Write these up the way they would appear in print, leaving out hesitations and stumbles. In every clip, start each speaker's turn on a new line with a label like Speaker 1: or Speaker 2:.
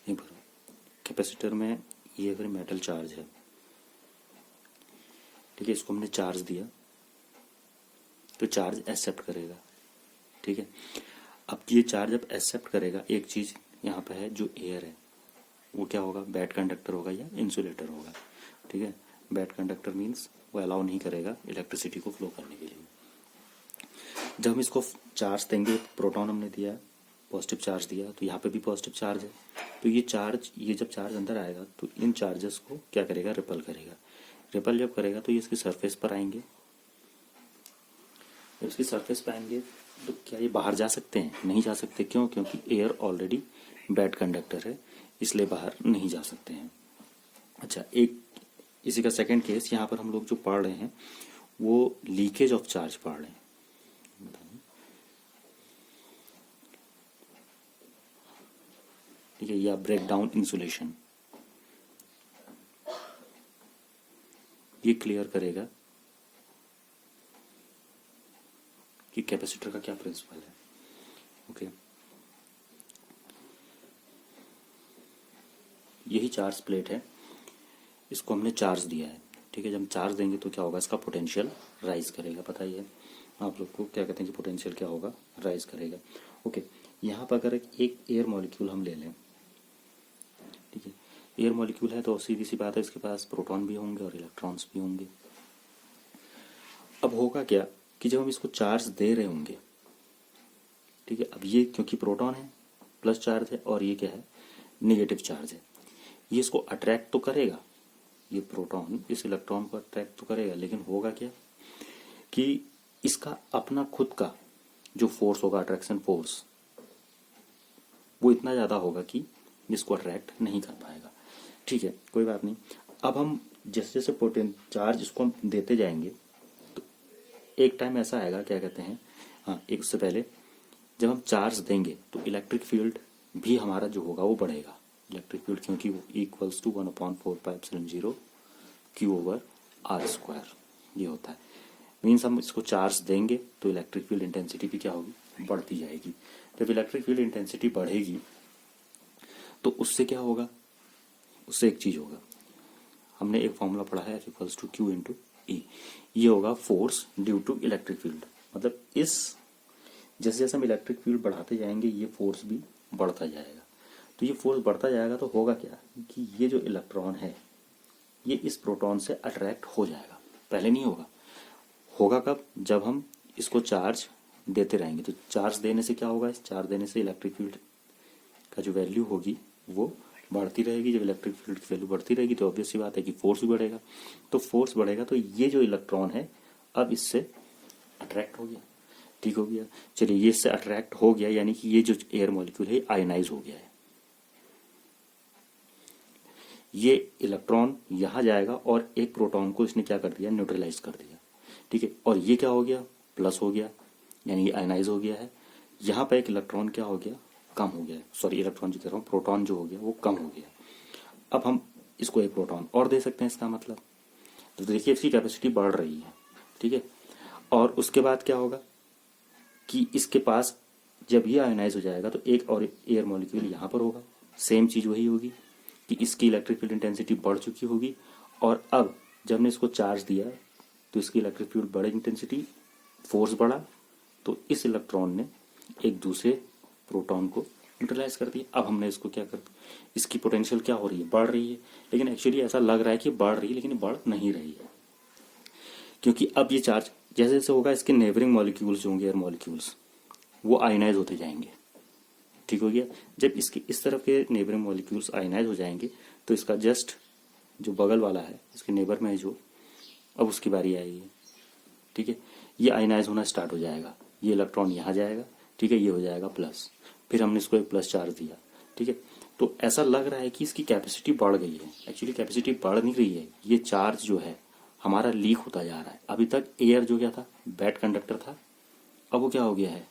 Speaker 1: ये भरो। कैपेसिटर में ये अगर मेटल चार्ज है, ठीक है, इसको हमने चार्ज दिया तो चार्ज एक्सेप्ट करेगा, ठीक है। अब ये चार्ज जब एक्सेप्ट करेगा, एक चीज़ यहाँ पे है जो एयर है वो क्या होगा, बैड कंडक्टर होगा या इंसुलेटर होगा, ठीक है। बैड कंडक्टर मीन्स वो अलाउ नहीं करेगा इलेक्ट्रिसिटी को फ्लो करने के लिए। जब हम इसको चार्ज देंगे, प्रोटॉन हमने दिया, पॉजिटिव चार्ज दिया, तो यहाँ पे भी पॉजिटिव चार्ज है, तो ये चार्ज, ये जब चार्ज अंदर आएगा तो इन चार्जेस को क्या करेगा, रिपल करेगा। रिपल जब करेगा तो ये इसकी सरफेस पर आएंगे। जब इसकी सरफेस पर आएंगे तो क्या ये बाहर जा सकते हैं? नहीं जा सकते। क्यों? क्योंकि एयर ऑलरेडी बैड कंडक्टर है, इसलिए बाहर नहीं जा सकते हैं। अच्छा, एक इसी का सेकंड केस यहाँ पर हम लोग जो पढ़ रहे हैं वो लीकेज ऑफ चार्ज पढ़ रहे हैं। ठीक है, या ब्रेक डाउन इंसुलेशन, ये क्लियर करेगा कि कैपेसिटर का क्या प्रिंसिपल है। ओके, यही चार्ज प्लेट है, इसको हमने चार्ज दिया है, ठीक है। जब हम चार्ज देंगे तो क्या होगा, इसका पोटेंशियल राइज करेगा। पता ही है आप लोग को क्या कहते हैं कि पोटेंशियल क्या होगा, राइज करेगा। ओके, यहाँ पर अगर एक एयर मॉलिक्यूल हम ले लें, ठीक है, एयर मॉलिक्यूल है तो सीधी सी बात है, इसके पास प्रोटॉन भी होंगे और इलेक्ट्रॉन्स भी होंगे। अब होगा क्या कि जब हम इसको चार्ज दे रहे होंगे, ठीक है, अब ये क्योंकि प्रोटॉन है, प्लस चार्ज है, और ये क्या है, नेगेटिव चार्ज है, ये इसको अट्रैक्ट तो करेगा, ये प्रोटॉन इस इलेक्ट्रॉन को अट्रैक्ट तो करेगा, लेकिन होगा क्या कि इसका अपना खुद का जो फोर्स होगा, अट्रैक्शन फोर्स, वो इतना ज़्यादा होगा कि इसको अट्रैक्ट नहीं कर पाएगा। ठीक है, कोई बात नहीं। अब हम जैसे जैसे चार्ज इसको हम देते जाएंगे तो एक टाइम ऐसा आएगा, क्या कहते हैं, हाँ, एक उससे पहले जब हम चार्ज देंगे तो इलेक्ट्रिक फील्ड भी हमारा जो होगा वो बढ़ेगा। इलेक्ट्रिक फील्ड क्योंकि वो इक्वल्स टू 1/4πε0 Q/r², ये होता है। मीन्स हम इसको चार्ज देंगे तो इलेक्ट्रिक फील्ड इंटेंसिटी भी क्या होगी, बढ़ती जाएगी। जब इलेक्ट्रिक फील्ड इंटेंसिटी बढ़ेगी तो उससे क्या होगा, उससे एक चीज होगा, हमने एक फॉर्मूला पढ़ा है F=Q/E, ये होगा force due to electric field. मतलब इस जैसे जैसे हम इलेक्ट्रिक फील्ड बढ़ाते जाएंगे ये फोर्स भी बढ़ता जाएगा। तो ये फोर्स बढ़ता जाएगा तो होगा क्या कि ये जो इलेक्ट्रॉन है ये इस प्रोटॉन से अट्रैक्ट हो जाएगा। पहले नहीं होगा, होगा कब, जब हम इसको चार्ज देते रहेंगे। तो चार्ज देने से क्या होगा, इस चार्ज देने से इलेक्ट्रिक फील्ड का जो वैल्यू होगी वो बढ़ती रहेगी। जब इलेक्ट्रिक फील्ड की वैल्यू बढ़ती रहेगी तो ऑब्वियस सी बात है कि फोर्स भी बढ़ेगा। तो फोर्स बढ़ेगा तो ये जो इलेक्ट्रॉन है अब इससे अट्रैक्ट हो गया। ठीक हो गया, चलिए ये इससे अट्रैक्ट हो गया, यानी कि ये जो एयर मॉलिक्यूल है आयनाइज हो गया है। ये इलेक्ट्रॉन यहां जाएगा और एक प्रोटॉन को इसने क्या कर दिया, न्यूट्रलाइज कर दिया। ठीक है, और ये क्या हो गया, प्लस हो गया, यानी ये आयनाइज हो गया है। यहां पर एक इलेक्ट्रॉन क्या हो गया, कम हो गया, सॉरी इलेक्ट्रॉन जो कह रहा हूं, प्रोटॉन जो हो गया वो कम हो गया। अब हम इसको एक प्रोटॉन और दे सकते हैं, इसका मतलब तो देखिए इसकी कैपेसिटी बढ़ रही है। ठीक है, और उसके बाद क्या होगा कि इसके पास जब ये आयनाइज हो जाएगा तो एक और एयर मॉलिक्यूल यहां पर होगा, सेम चीज वही होगी कि इसकी इलेक्ट्रिक फील्ड इंटेंसिटी बढ़ चुकी होगी। और अब जब ने इसको चार्ज दिया तो इसकी इलेक्ट्रिक फील्ड बढ़े, इंटेंसिटी, फोर्स बढ़ा, तो इस इलेक्ट्रॉन ने एक दूसरे प्रोटॉन को न्यूट्रलाइज कर दिया। अब हमने इसको क्या कर दिया, इसकी पोटेंशियल क्या हो रही है, बढ़ रही है। लेकिन एक्चुअली ऐसा लग रहा है कि बढ़ रही है, लेकिन बढ़ नहीं रही है, क्योंकि अब ये चार्ज जैसे जैसे होगा इसके नेबरिंग मॉलिक्यूल्स जो होंगे, एयर मॉलिक्यूल्स, वो आयनाइज होते जाएंगे। ठीक हो गया, जब इसके इस तरफ के नेबरिंग मॉलिक्यूल्स आयनाइज हो जाएंगे तो इसका जस्ट जो बगल वाला है, इसके नेबर में है जो, अब उसकी बारी आएगी। ठीक है, ये आयनाइज होना स्टार्ट हो जाएगा, ये इलेक्ट्रॉन यहाँ जाएगा, ठीक है, ये हो जाएगा प्लस, फिर हमने इसको एक प्लस चार्ज दिया। ठीक है, तो ऐसा लग रहा है कि इसकी कैपेसिटी बढ़ गई है, एक्चुअली कैपेसिटी बढ़ नहीं रही है, ये चार्ज जो है हमारा लीक होता जा रहा है। अभी तक एयर जो क्या था, बैड कंडक्टर था, अब वो क्या हो गया है,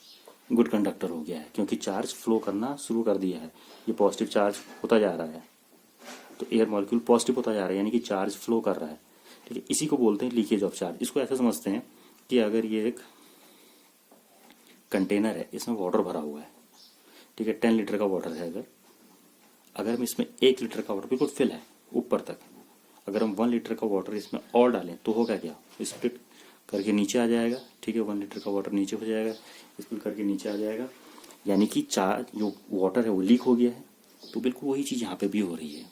Speaker 1: गुड कंडक्टर हो गया है, क्योंकि चार्ज फ्लो करना शुरू कर दिया है। ये पॉजिटिव चार्ज होता जा रहा है, तो एयर मॉलिक्यूल पॉजिटिव होता जा रहा है, यानी कि चार्ज फ्लो कर रहा है। ठीक है, इसी को बोलते हैं लीकेज ऑफ चार्ज। इसको ऐसा समझते हैं कि अगर ये एक कंटेनर है, इसमें वाटर भरा हुआ है, ठीक है, 10 लीटर का वाटर है, अगर अगर हम इसमें 1 लीटर का वाटर बिल्कुल फिल है ऊपर तक, अगर हम 1 लीटर का वाटर इसमें और डालें तो होगा क्या, स्प्लिट करके नीचे आ जाएगा। ठीक है, 1 लीटर का वाटर नीचे हो जाएगा, स्प्लिट करके नीचे आ जाएगा, यानी कि चार्ज जो वाटर है वो लीक हो गया है। तो बिल्कुल वही चीज़ यहाँ पे भी हो रही है।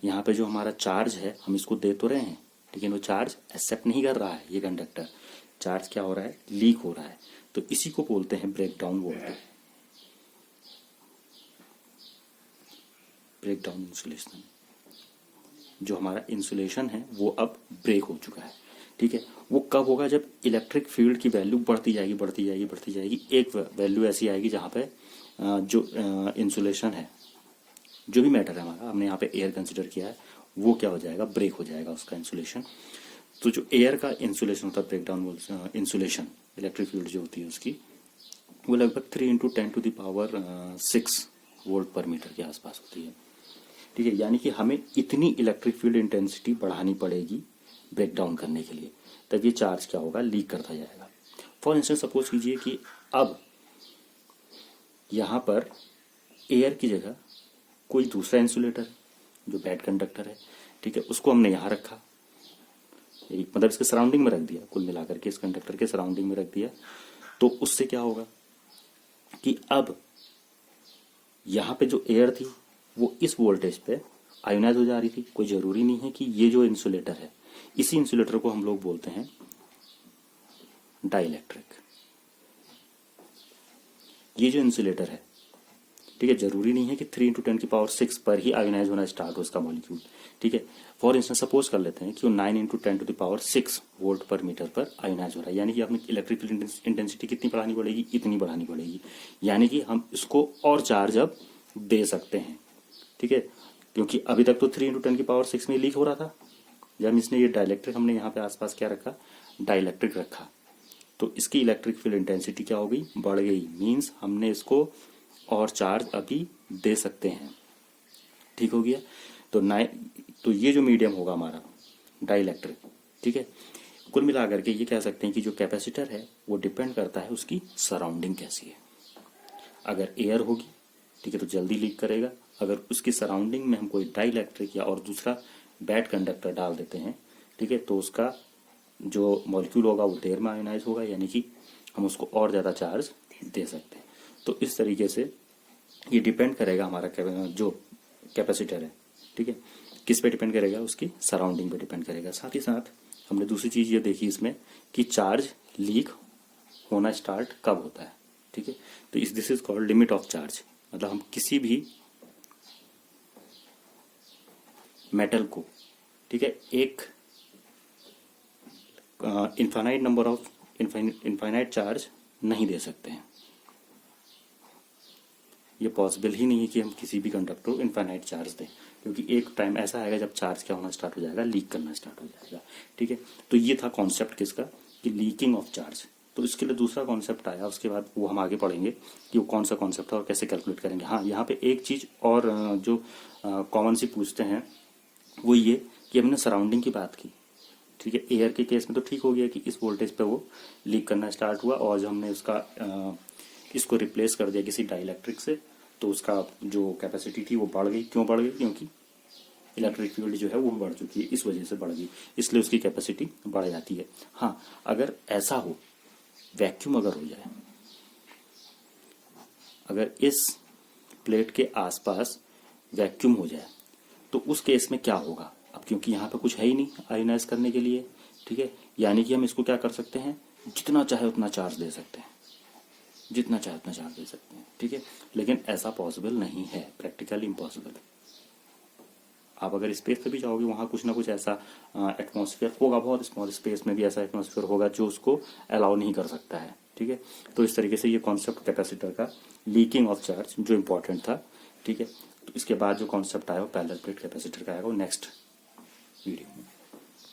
Speaker 1: यहाँ पे जो हमारा चार्ज है हम इसको दे तो रहे हैं, लेकिन वो चार्ज एक्सेप्ट नहीं कर रहा है। ये कंडक्टर चार्ज क्या हो रहा है, लीक हो रहा है। तो इसी को बोलते हैं break down voltage, break down insulation. जो हमारा इंसुलेशन है वो अब ब्रेक हो चुका है। ठीक है, वो कब होगा, जब इलेक्ट्रिक फील्ड की वैल्यू बढ़ती जाएगी बढ़ती जाएगी बढ़ती जाएगी। एक वैल्यू ऐसी आएगी जहाँ पे जो इंसुलेशन है, जो भी मैटर है हमारा, हमने यहाँ पे एयर कंसिडर किया है, वो क्या हो जाएगा, ब्रेक हो जाएगा उसका इंसुलेशन। तो जो एयर का इंसुलेशन होता है, break down insulation, electric field जो होती है उसकी, वो लगभग 3 × 10⁶ वोल्ट पर मीटर के आसपास होती है। ठीक है, यानी कि हमें इतनी इलेक्ट्रिक फील्ड इंटेंसिटी बढ़ानी पड़ेगी ब्रेक डाउन करने के लिए, तब ये चार्ज क्या होगा, लीक करता जाएगा। फॉर इंस्टेंस सपोज कीजिए कि अब यहाँ पर एयर की जगह कोई दूसरा इंसुलेटर जो बैड कंडक्टर है, ठीक है, उसको हमने यहाँ रखा, मतलब इसके सराउंडिंग में रख दिया, कुल मिलाकर के इस कंडक्टर के सराउंडिंग में रख दिया। तो उससे क्या होगा कि अब यहाँ पे जो एयर थी वो इस वोल्टेज पे आयोनाइज हो जा रही थी। कोई जरूरी नहीं है कि ये जो इंसुलेटर है, इसी इंसुलेटर को हम लोग बोलते हैं डाइलेक्ट्रिक। ये जो इंसुलेटर है, ठीक है, जरूरी नहीं है कि 3 × 10⁶ पर ही आयोनाइज होना स्टार्ट हो इसका मॉलिक्यूल। ठीक है, फॉर इंस्टेंस सपोज कर लेते हैं कि वो 9 × 10⁶ वोल्ट पर मीटर पर आयोनाइज हो रहा है, यानी कि अपनी इलेक्ट्रिक फील्ड इंटेंसिटी कितनी बढ़ानी पड़ेगी, इतनी बढ़ानी पड़ेगी। यानी कि हम इसको और चार्ज अब दे सकते हैं। ठीक है, क्योंकि अभी तक तो 3 × 10⁶ में लीक हो रहा था। जब इसने ये डाइलेक्ट्रिक, हमने यहाँ पे आसपास क्या रखा, डाइलेक्ट्रिक रखा, तो इसकी इलेक्ट्रिक फील्ड इंटेंसिटी क्या हो गई, बढ़ गई। मीन्स हमने इसको और चार्ज अभी दे सकते हैं। ठीक हो गया। तो ये जो मीडियम होगा हमारा डाइलेक्ट्रिक, ठीक है, कुल मिलाकर के ये कह सकते हैं कि जो कैपेसिटर है वो डिपेंड करता है उसकी सराउंडिंग कैसी है। अगर एयर होगी, ठीक है, तो जल्दी लीक करेगा। अगर उसकी सराउंडिंग में हम कोई डाइलेक्ट्रिक या और दूसरा बैड कंडक्टर डाल देते हैं, ठीक है, तो उसका जो मॉलिक्यूल होगा वो देर में आयोनाइज होगा, यानी कि हम उसको और ज़्यादा चार्ज दे सकते हैं। तो इस तरीके से ये डिपेंड करेगा हमारा जो कैपेसिटर है, ठीक है, किस पे डिपेंड करेगा, उसकी सराउंडिंग पे डिपेंड करेगा। साथ ही साथ हमने दूसरी चीज़ ये देखी इसमें कि चार्ज लीक होना स्टार्ट कब होता है। ठीक है, तो this is called limit of charge. मतलब हम किसी भी मेटल को, ठीक है, एक infinite number of infinite charge नहीं दे सकते हैं। ये पॉसिबल ही नहीं है कि हम किसी भी कंडक्टर को इनफाइनाइट चार्ज दें, क्योंकि एक टाइम ऐसा आएगा जब चार्ज क्या होना स्टार्ट हो जाएगा, लीक करना स्टार्ट हो जाएगा। ठीक है, तो ये था कॉन्सेप्ट किसका, कि लीकिंग ऑफ चार्ज। तो इसके लिए दूसरा कॉन्सेप्ट आया, उसके बाद वो हम आगे पढ़ेंगे कि वो कौन सा कॉन्सेप्ट है और कैसे कैलकुलेट करेंगे। हाँ, यहाँ पे एक चीज़ और जो कॉमन सी पूछते हैं वो ये कि हमने सराउंडिंग की बात की। ठीक है, एयर के केस में तो ठीक हो गया कि इस वोल्टेज पे वो लीक करना स्टार्ट हुआ, और जब हमने उसका इसको रिप्लेस कर दिया किसी डाइलेक्ट्रिक से, तो उसका जो कैपेसिटी थी वो बढ़ गई। क्यों बढ़ गई, क्योंकि इलेक्ट्रिक फील्ड जो है वो बढ़ चुकी है, इस वजह से बढ़ गई, इसलिए उसकी कैपेसिटी बढ़ जाती है। हाँ, अगर ऐसा हो, वैक्यूम अगर हो जाए, अगर इस प्लेट के आसपास वैक्यूम हो जाए, तो उस केस में क्या होगा। अब क्योंकि यहाँ पे कुछ है ही नहीं आयोनाइज करने के लिए, ठीक है, यानी कि हम इसको क्या कर सकते हैं, जितना चाहे उतना चार्ज दे सकते हैं, जितना चाहे उतना चार्ज दे सकते हैं। ठीक है, लेकिन ऐसा पॉसिबल नहीं है, प्रैक्टिकली इम्पॉसिबल। आप अगर स्पेस पे भी जाओगे, वहाँ कुछ ना कुछ ऐसा एटमॉस्फेयर होगा, बहुत स्मॉल स्पेस में भी ऐसा एटमॉस्फेयर होगा जो उसको अलाउ नहीं कर सकता है। ठीक है, तो इस तरीके से ये कॉन्सेप्ट कैपेसिटर का लीकिंग ऑफ चार्ज जो इम्पोर्टेंट था। ठीक है, तो इसके बाद जो कॉन्सेप्ट आया वो पैरेलल प्लेट कैपेसिटर का आएगा, वो नेक्स्ट वीडियो में।